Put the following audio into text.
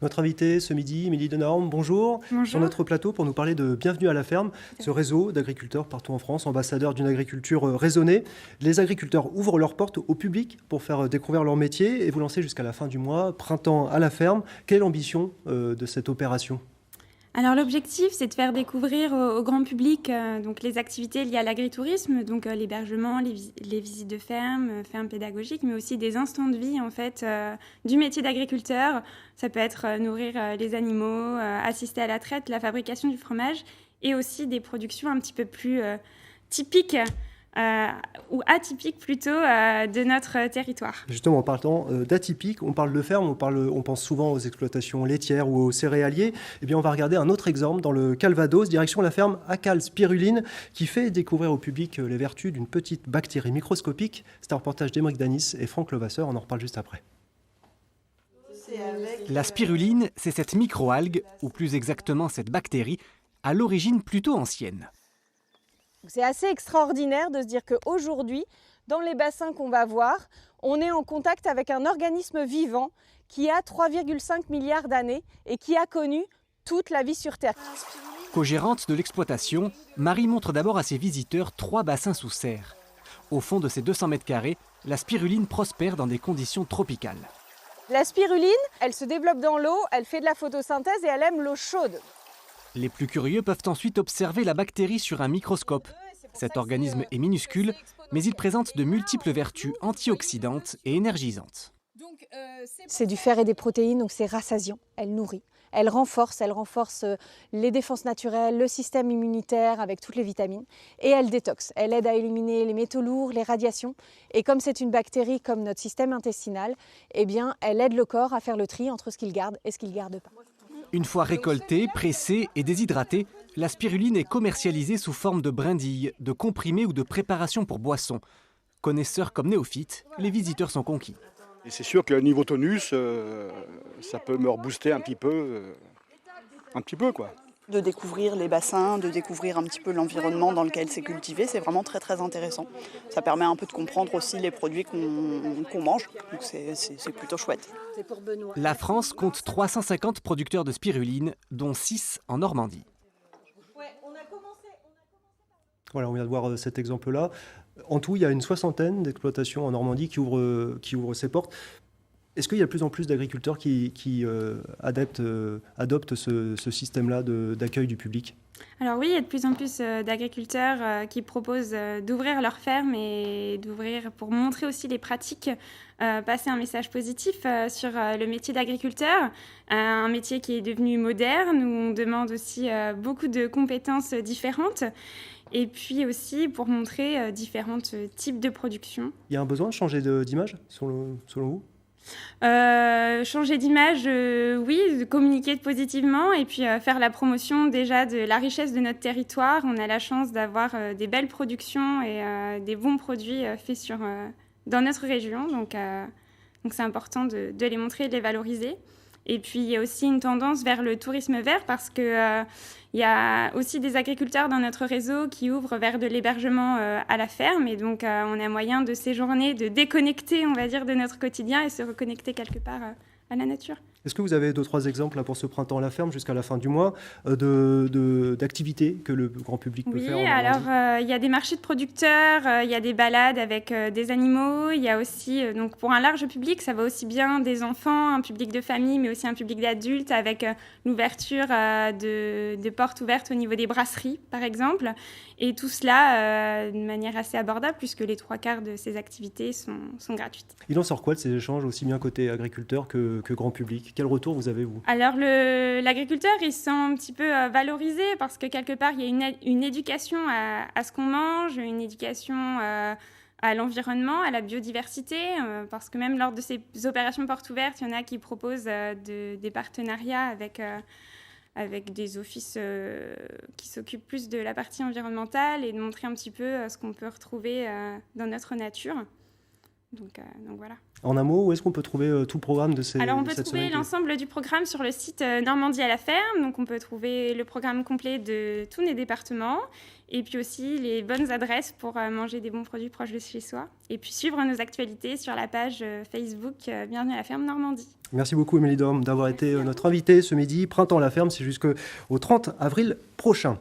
Notre invité ce midi, Émilie Denorme, bonjour. Bonjour. Sur notre plateau pour nous parler de Bienvenue à la ferme, ce réseau d'agriculteurs partout en France, ambassadeurs d'une agriculture raisonnée. Les agriculteurs ouvrent leurs portes au public pour faire découvrir leur métier et vous lancez jusqu'à la fin du mois, Printemps à la ferme. Quelle est l'ambition de cette opération ? Alors l'objectif, c'est de faire découvrir au grand public donc les activités liées à l'agritourisme, donc l'hébergement, les visites de fermes pédagogiques, mais aussi des instants de vie en fait du métier d'agriculteur. Ça peut être nourrir les animaux, assister à la traite, la fabrication du fromage, et aussi des productions un petit peu plus typiques ou atypiques plutôt de notre territoire. Justement, en parlant d'atypique, on parle de ferme, on pense souvent aux exploitations laitières ou aux céréaliers. Eh bien, on va regarder un autre exemple dans le Calvados, direction la ferme Acal Spiruline, qui fait découvrir au public les vertus d'une petite bactérie microscopique. C'est un reportage d'Émeric Danis et Franck Levasseur, on en reparle juste après. La spiruline, c'est cette microalgue, ou plus exactement cette bactérie, à l'origine plutôt ancienne. C'est assez extraordinaire de se dire qu'aujourd'hui, dans les bassins qu'on va voir, on est en contact avec un organisme vivant qui a 3,5 milliards d'années et qui a connu toute la vie sur Terre. Co-gérante de l'exploitation, Marie montre d'abord à ses visiteurs 3 bassins sous serre. Au fond de ces 200 mètres carrés, la spiruline prospère dans des conditions tropicales. La spiruline, elle se développe dans l'eau, elle fait de la photosynthèse et elle aime l'eau chaude. Les plus curieux peuvent ensuite observer la bactérie sur un microscope. Cet organisme est minuscule, mais il présente de multiples vertus antioxydantes et énergisantes. C'est du fer et des protéines, donc c'est rassasiant, elle nourrit. Elle renforce les défenses naturelles, le système immunitaire avec toutes les vitamines. Et elle détoxe, elle aide à éliminer les métaux lourds, les radiations. Et comme c'est une bactérie comme notre système intestinal, eh bien, elle aide le corps à faire le tri entre ce qu'il garde et ce qu'il ne garde pas. Une fois récoltée, pressée et déshydratée, la spiruline est commercialisée sous forme de brindilles, de comprimés ou de préparations pour boissons. Connaisseurs comme néophytes, les visiteurs sont conquis. Et c'est sûr que le niveau tonus, ça peut me rebooster un petit peu quoi. De découvrir les bassins, de découvrir un petit peu l'environnement dans lequel c'est cultivé, c'est vraiment très très intéressant. Ça permet un peu de comprendre aussi les produits qu'on mange, donc c'est plutôt chouette. La France compte 350 producteurs de spiruline, dont 6 en Normandie. Voilà, on vient de voir cet exemple-là. En tout, il y a une 60aine d'exploitations en Normandie qui ouvrent ses portes. Est-ce qu'il y a de plus en plus d'agriculteurs qui adoptent ce système-là d'accueil du public ? Alors oui, il y a de plus en plus d'agriculteurs qui proposent d'ouvrir leur ferme et d'ouvrir pour montrer aussi les pratiques, passer un message positif sur le métier d'agriculteur, un métier qui est devenu moderne, où on demande aussi beaucoup de compétences différentes. Et puis aussi pour montrer différents types de production. Il y a un besoin de changer d'image, selon vous ? Changer d'image, oui, de communiquer positivement et puis faire la promotion déjà de la richesse de notre territoire. On a la chance d'avoir des belles productions et des bons produits faits dans notre région. Donc c'est important de les montrer et de les valoriser. Et puis, il y a aussi une tendance vers le tourisme vert parce qu'il y a aussi des agriculteurs dans notre réseau qui ouvrent vers de l'hébergement à la ferme. Et donc, on a moyen de séjourner, de déconnecter, on va dire, de notre quotidien et se reconnecter quelque part à la nature. Est-ce que vous avez 2-3 exemples là, pour ce printemps à la ferme jusqu'à la fin du mois d'activités que le grand public peut faire? Oui, alors il y a des marchés de producteurs, il y a des balades avec des animaux, il y a aussi, donc pour un large public, ça va aussi bien des enfants, un public de famille, mais aussi un public d'adultes avec l'ouverture de portes ouvertes au niveau des brasseries, par exemple. Et tout cela de manière assez abordable puisque les 3/4 de ces activités sont gratuites. Il en sort quoi de ces échanges, aussi bien côté agriculteur que grand public? Quel retour vous avez, vous? Alors, l'agriculteur, il se sent un petit peu valorisé parce que quelque part, il y a une éducation à ce qu'on mange, une éducation à l'environnement, à la biodiversité, parce que même lors de ces opérations portes ouvertes, il y en a qui proposent des partenariats avec des offices qui s'occupent plus de la partie environnementale et de montrer un petit peu ce qu'on peut retrouver dans notre nature. Donc voilà. En un mot, où est-ce qu'on peut trouver tout le programme de cette Alors, on peut cette trouver semaine l'ensemble du programme sur le site Normandie à la ferme. Donc, on peut trouver le programme complet de tous les départements et puis aussi les bonnes adresses pour manger des bons produits proches de chez soi. Et puis, suivre nos actualités sur la page Facebook Bienvenue à la ferme Normandie. Merci beaucoup, Émilie Dorme, d'avoir été notre invitée ce midi. Printemps à la ferme, c'est jusqu'au 30 avril prochain.